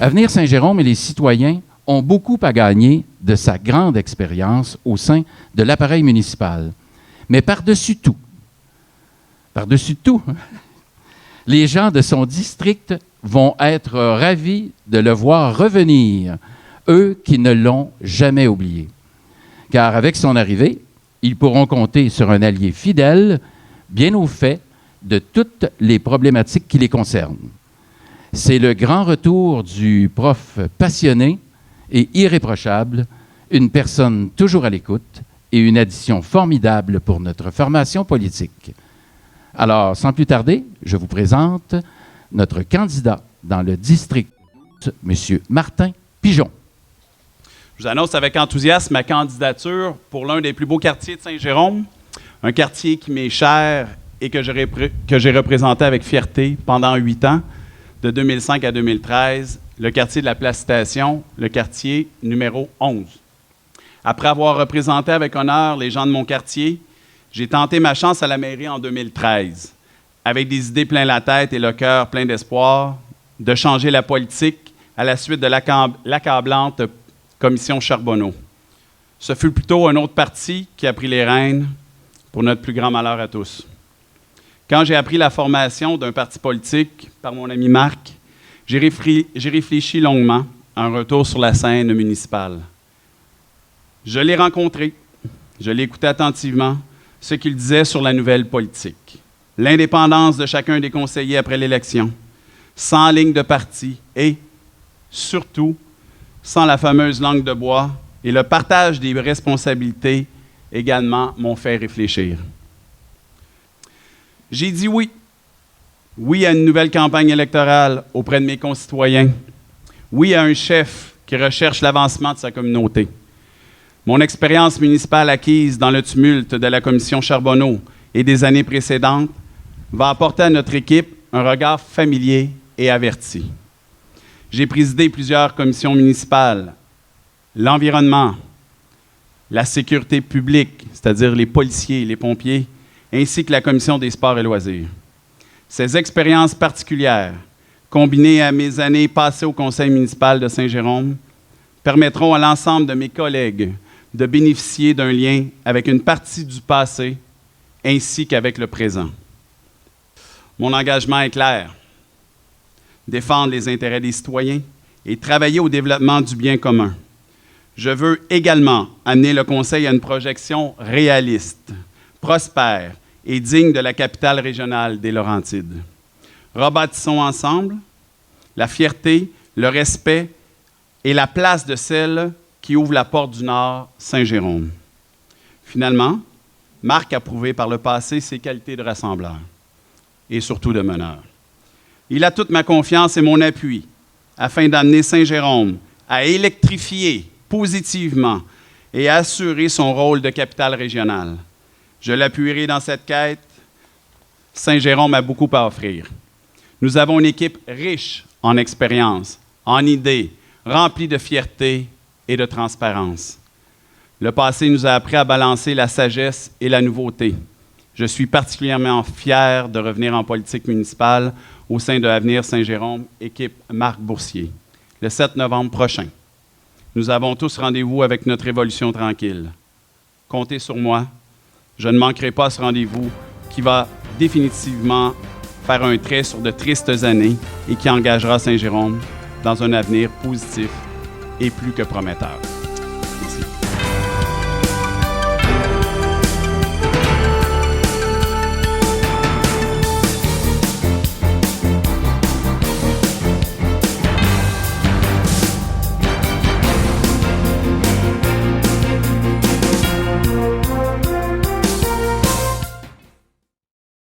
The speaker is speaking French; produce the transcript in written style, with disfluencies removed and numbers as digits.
Avenir Saint-Jérôme et les citoyens ont beaucoup à gagner de sa grande expérience au sein de l'appareil municipal. Mais par-dessus tout, les gens de son district vont être ravis de le voir revenir, eux qui ne l'ont jamais oublié. Car avec son arrivée, ils pourront compter sur un allié fidèle, bien au fait de toutes les problématiques qui les concernent. C'est le grand retour du prof passionné et irréprochable, une personne toujours à l'écoute et une addition formidable pour notre formation politique. Alors, sans plus tarder, je vous présente notre candidat dans le district, M. Martin Pigeon. Je vous annonce avec enthousiasme ma candidature pour l'un des plus beaux quartiers de Saint-Jérôme, un quartier qui m'est cher et que j'ai représenté avec fierté pendant 8 ans, de 2005 à 2013, le quartier de la Place Station, le quartier numéro 11. Après avoir représenté avec honneur les gens de mon quartier, j'ai tenté ma chance à la mairie en 2013, avec des idées plein la tête et le cœur plein d'espoir, de changer la politique à la suite de l'accablante commission Charbonneau. Ce fut plutôt un autre parti qui a pris les rênes pour notre plus grand malheur à tous. Quand j'ai appris la formation d'un parti politique par mon ami Marc, j'ai réfléchi longuement à un retour sur la scène municipale. Je l'ai rencontré, je l'ai écouté attentivement, ce qu'il disait sur la nouvelle politique. L'indépendance de chacun des conseillers après l'élection, sans ligne de parti et, surtout, sans la fameuse langue de bois et le partage des responsabilités également m'ont fait réfléchir. J'ai dit oui. Oui à une nouvelle campagne électorale auprès de mes concitoyens. Oui à un chef qui recherche l'avancement de sa communauté. Mon expérience municipale acquise dans le tumulte de la commission Charbonneau et des années précédentes va apporter à notre équipe un regard familier et averti. J'ai présidé plusieurs commissions municipales, l'environnement, la sécurité publique, c'est-à-dire les policiers, les pompiers, ainsi que la commission des sports et loisirs. Ces expériences particulières, combinées à mes années passées au conseil municipal de Saint-Jérôme, permettront à l'ensemble de mes collègues de bénéficier d'un lien avec une partie du passé ainsi qu'avec le présent. Mon engagement est clair. Défendre les intérêts des citoyens et travailler au développement du bien commun. Je veux également amener le Conseil à une projection réaliste, prospère et digne de la capitale régionale des Laurentides. Rebâtissons ensemble la fierté, le respect et la place de celle qui ouvre la porte du Nord, Saint-Jérôme. Finalement, Marc a prouvé par le passé ses qualités de rassembleur et surtout de meneur. Il a toute ma confiance et mon appui afin d'amener Saint-Jérôme à électrifier positivement et à assurer son rôle de capitale régionale. Je l'appuierai dans cette quête. Saint-Jérôme a beaucoup à offrir. Nous avons une équipe riche en expérience, en idées, remplie de fierté et de transparence. Le passé nous a appris à balancer la sagesse et la nouveauté. Je suis particulièrement fier de revenir en politique municipale au sein de Avenir Saint-Jérôme, équipe Marc Boursier, le 7 novembre prochain. Nous avons tous rendez-vous avec notre évolution tranquille. Comptez sur moi. Je ne manquerai pas ce rendez-vous qui va définitivement faire un trait sur de tristes années et qui engagera Saint-Jérôme dans un avenir positif et plus que prometteur. Merci.